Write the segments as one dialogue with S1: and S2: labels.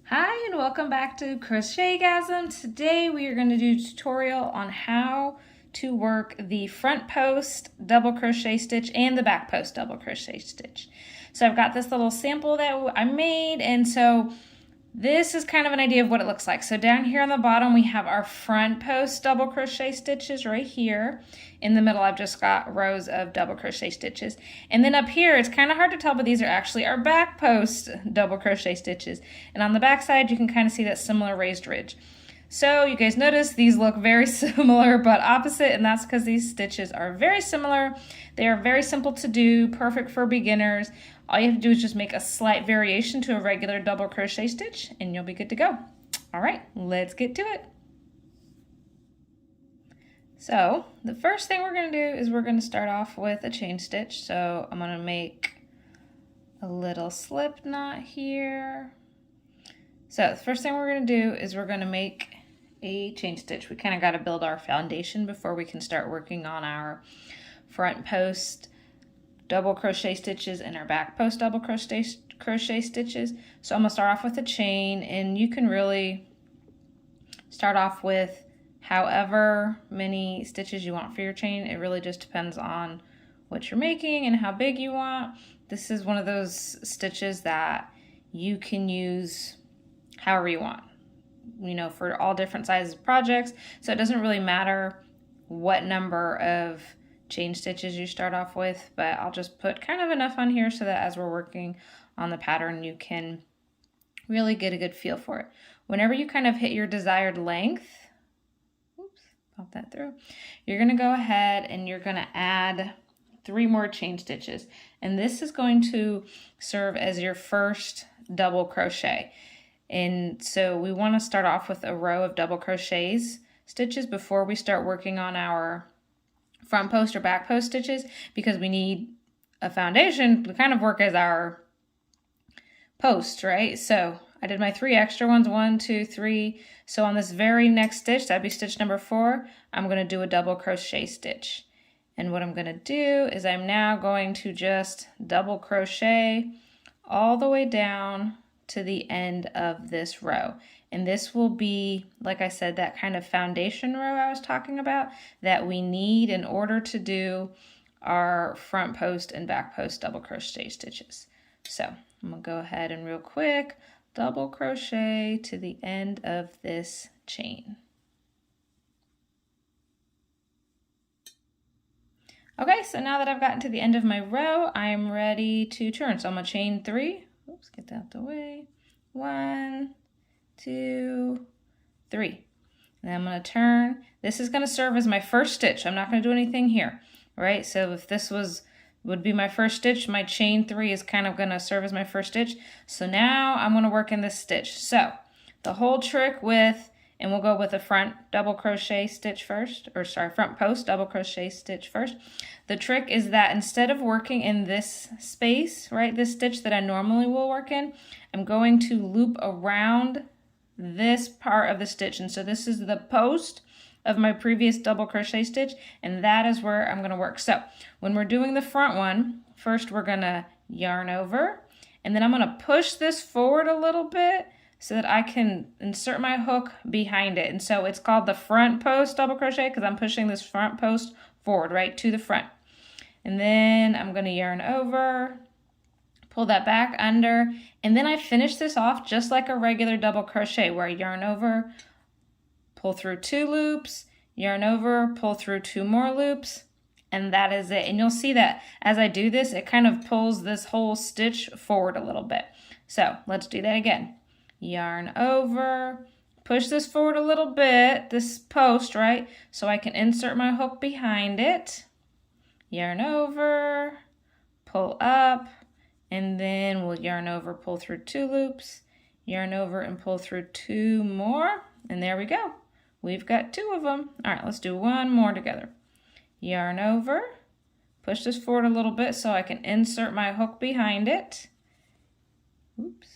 S1: Hi and welcome back to Crochetgasm. Today we are going to do a tutorial on how to work the front post double crochet stitch and the back post double crochet stitch. So I've got this little sample that I made, and so this is kind of an idea of what it looks like. So down here on the bottom we have our front post double crochet stitches right here. In the middle I've just got rows of double crochet stitches. And then up here it's kind of hard to tell, but these are actually our back post double crochet stitches. And on the back side you can kind of see that similar raised ridge. So you guys notice these look very similar but opposite, and that's because these stitches are very similar. They are very simple to do, perfect for beginners. All you have to do is just make a slight variation to a regular double crochet stitch and you'll be good to go. All right, let's get to it. So the first thing we're going to do is we're going to start off with a chain stitch. So I'm going to make a little slip knot here. So the first thing we're going to do is we're going to make a chain stitch. We kind of got to build our foundation before we can start working on our front post double crochet stitches and our back post double crochet stitches. So I'm going to start off with a chain, and you can really start off with however many stitches you want for your chain. It really just depends on what you're making and how big you want. This is one of those stitches that you can use however you want, you know, for all different sizes of projects. So it doesn't really matter what number of chain stitches you start off with, but I'll just put kind of enough on here so that as we're working on the pattern you can really get a good feel for it. Whenever you kind of hit your desired length, oops, pop that through, you're going to go ahead and you're going to add 3 more chain stitches, and this is going to serve as your first double crochet. And so we want to start off with a row of double crochets stitches before we start working on our front post or back post stitches, because we need a foundation to kind of work as our post, right? So I did my 3 extra ones, 1, 2, 3. So on this very next stitch, that'd be stitch number 4, I'm going to do a double crochet stitch. And what I'm going to do is I'm now going to just double crochet all the way down to the end of this row. And this will be, like I said, that kind of foundation row I was talking about that we need in order to do our front post and back post double crochet stitches. So I'm going to go ahead and real quick double crochet to the end of this chain. Okay, so now that I've gotten to the end of my row, I'm ready to turn. So I'm going to chain 3. Oops, get that out the way. 1, 2, 3. And then I'm going to turn. This is going to serve as my first stitch. I'm not going to do anything here, right? So if this would be my first stitch, my chain 3 is kind of going to serve as my first stitch. So now I'm going to work in this stitch. So the whole trick with, and we'll go with a front double crochet stitch first, or sorry, front post double crochet stitch first. The trick is that instead of working in this space, right, this stitch that I normally will work in, I'm going to loop around this part of the stitch. And so this is the post of my previous double crochet stitch, and that is where I'm going to work. So when we're doing the front one, first we're going to yarn over, and then I'm going to push this forward a little bit so that I can insert my hook behind it. And so it's called the front post double crochet because I'm pushing this front post forward, right, to the front. And then I'm going to yarn over, pull that back under, and then I finish this off just like a regular double crochet where I yarn over, pull through 2 loops, yarn over, pull through 2 more loops, and that is it. And you'll see that as I do this, it kind of pulls this whole stitch forward a little bit. So let's do that again. Yarn over, push this forward a little bit, this post, right, so I can insert my hook behind it, yarn over, pull up, and then we'll yarn over, pull through 2 loops, yarn over and pull through 2 more, and there we go. We've got 2 of them. All right, let's do 1 more together. Yarn over, push this forward a little bit so I can insert my hook behind it. Oops.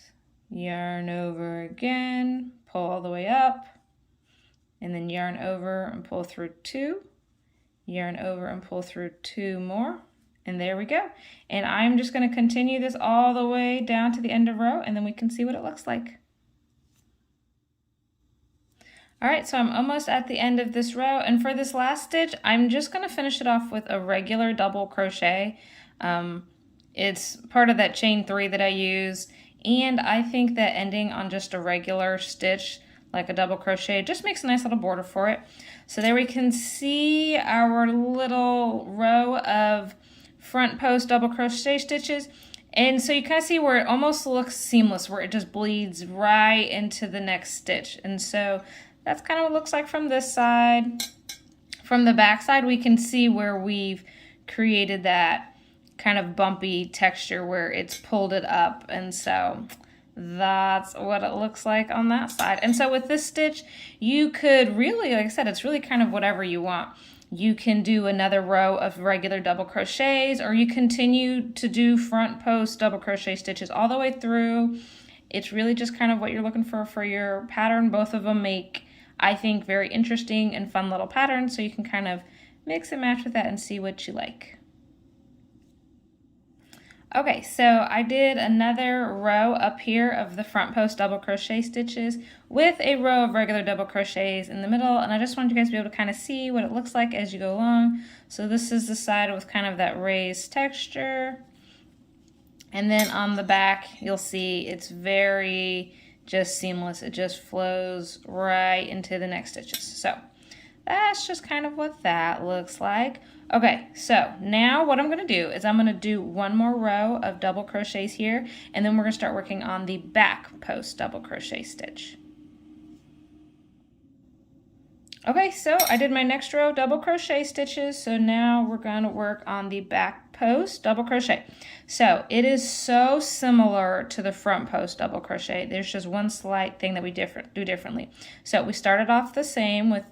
S1: Yarn over again, pull all the way up, and then yarn over and pull through 2, yarn over and pull through 2 more, and there we go. And I'm just going to continue this all the way down to the end of row, and then we can see what it looks like. All right, so I'm almost at the end of this row, and for this last stitch, I'm just gonna finish it off with a regular double crochet. It's part of that chain 3 that I use, and I think that ending on just a regular stitch, like a double crochet, just makes a nice little border for it. So there we can see our little row of front post double crochet stitches. And so you kind of see where it almost looks seamless, where it just bleeds right into the next stitch. And so that's kind of what it looks like from this side. From the back side, we can see where we've created that kind of bumpy texture where it's pulled it up. And so that's what it looks like on that side. And so with this stitch, you could really, like I said, it's really kind of whatever you want. You can do another row of regular double crochets, or you continue to do front post double crochet stitches all the way through. It's really just kind of what you're looking for your pattern. Both of them make, I think, very interesting and fun little patterns, so you can kind of mix and match with that and see what you like. Okay, so I did another row up here of the front post double crochet stitches with a row of regular double crochets in the middle, and I just wanted you guys to be able to kind of see what it looks like as you go along. So this is the side with kind of that raised texture, and then on the back you'll see it's very just seamless. It just flows right into the next stitches. So that's just kind of what that looks like. Okay, so now what I'm going to do is I'm going to do one more row of double crochets here, and then we're going to start working on the back post double crochet stitch. Okay, so I did my next row of double crochet stitches, so now we're going to work on the back post double crochet. So it is so similar to the front post double crochet. There's just one slight thing that we do differently. So we started off the same with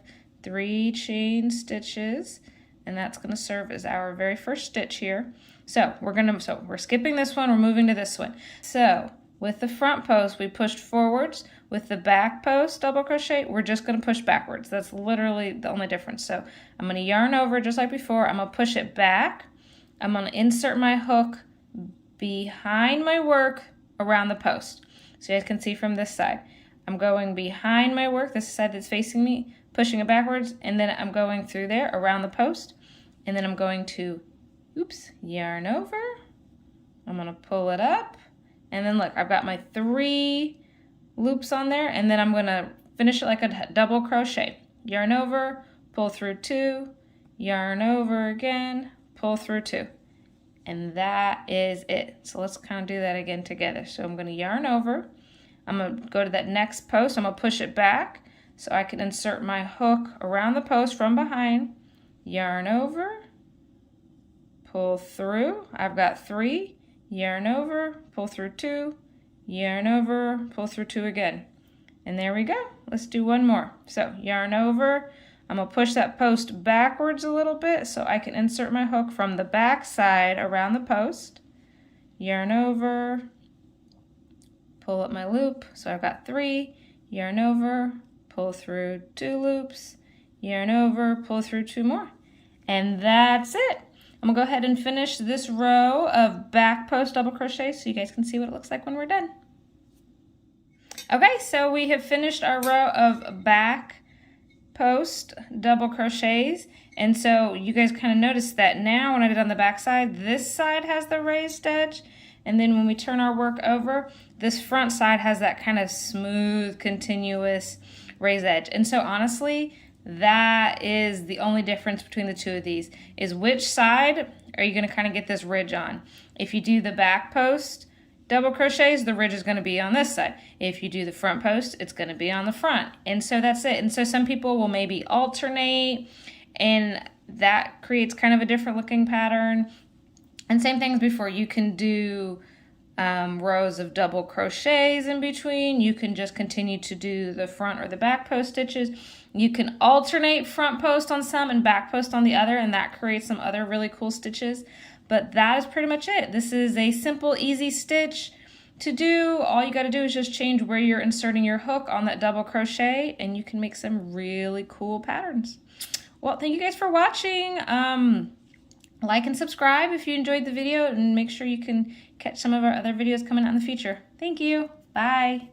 S1: 3 chain stitches, and that's going to serve as our very first stitch here. So we're skipping this one, we're moving to this one. So with the front post, we pushed forwards. With the back post double crochet, we're just going to push backwards. That's literally the only difference. So I'm going to yarn over just like before. I'm going to push it back. I'm going to insert my hook behind my work around the post. So you guys can see from this side. I'm going behind my work, this side that's facing me, pushing it backwards, and then I'm going through there around the post, and then I'm going to, yarn over. I'm going to pull it up, and then look, I've got my 3 loops on there, and then I'm going to finish it like a double crochet. Yarn over, pull through 2, yarn over again, pull through 2. And that is it. So let's kind of do that again together. So I'm going to yarn over. I'm going to go to that next post. I'm going to push it back so I can insert my hook around the post from behind. Yarn over, pull through. I've got 3. Yarn over, pull through 2. Yarn over, pull through 2 again. And there we go. Let's do one more. So yarn over. I'm going to push that post backwards a little bit so I can insert my hook from the back side around the post. Yarn over, pull up my loop. So I've got 3, yarn over, pull through 2 loops, yarn over, pull through 2 more. And that's it. I'm going to go ahead and finish this row of back post double crochet so you guys can see what it looks like when we're done. Okay, so we have finished our row of back post double crochets, and so you guys kind of noticed that now when I did on the back side, this side has the raised edge, and then when we turn our work over, this front side has that kind of smooth, continuous raised edge. And so honestly, that is the only difference between the two of these, is which side are you going to kind of get this ridge on. If you do the back post double crochets, the ridge is going to be on this side. If you do the front post, it's going to be on the front. And so that's it. And so some people will maybe alternate, and that creates kind of a different looking pattern. And same thing as before, you can do rows of double crochets in between. You can just continue to do the front or the back post stitches. You can alternate front post on some and back post on the other, and that creates some other really cool stitches. But that is pretty much it. This is a simple, easy stitch to do. All you got to do is just change where you're inserting your hook on that double crochet, and you can make some really cool patterns. Well, thank you guys for watching. Like and subscribe if you enjoyed the video, and make sure you can catch some of our other videos coming out in the future. Thank you. Bye.